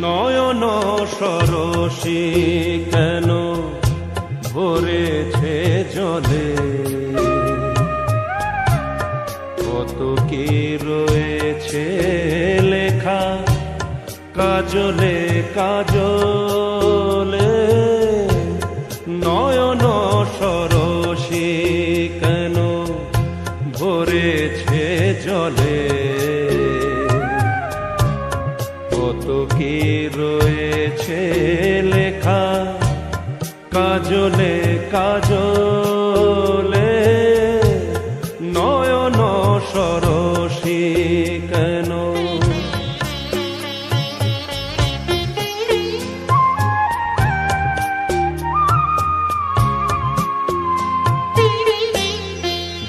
নয়ন সরসী কেন ভরেছে জলে, কত কি রয়েছে লেখা কাজলে কাজলে। নয়ন সরসী কেন ভরেছে জলে, কত কি রয়েছে লেখা কাজলে কাজলে। নয়ন সরসী কেন।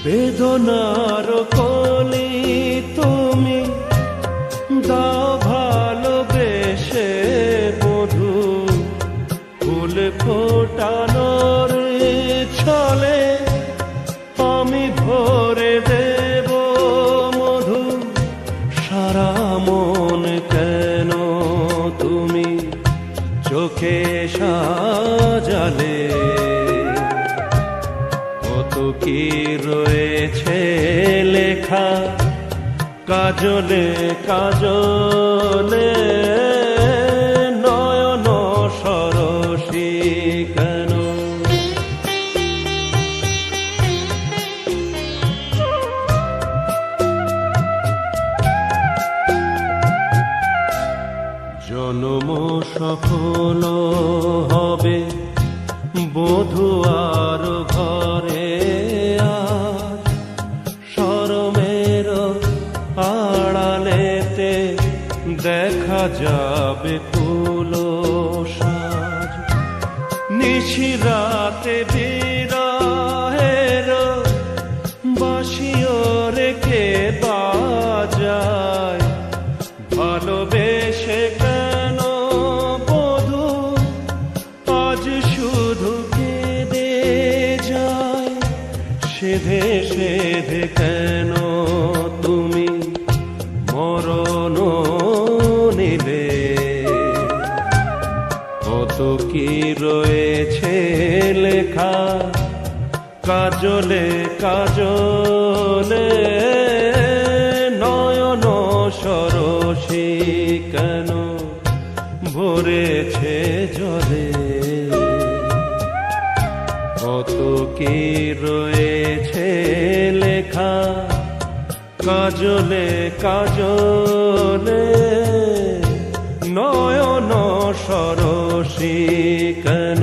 বেদনার কলি তুমি দাও ভালোবেসে মধু, ফুল ফোটানোর ছলে আমি ভরে দেব মধু। সারা মন কেন তুমি চোখে সাজালে, কত কি রয়েছে লেখা কাজলে কাজলে। নয়ন সরসী কেন। জন্ম সফল হবে বধূয়ার ঘরে, আর শরমের আড়ালেতে দেখা যাবে ফুলো সাজ। নিশিরাতে বিরহের বাঁশিও রেখে বাজায়, ভালোবেসে কেন বধূ আজ শুধু কেঁদে যায়। সেধে সেধে কেন তুমি মরণ নিলে, কত কি রয়েছে লেখা কাজলে কাজলে। নয়ন সরসী কেন ভরেছে জলে, কত কি রয়েছে লেখা কাজলে কাজলে। নয়ন সরসী কেন।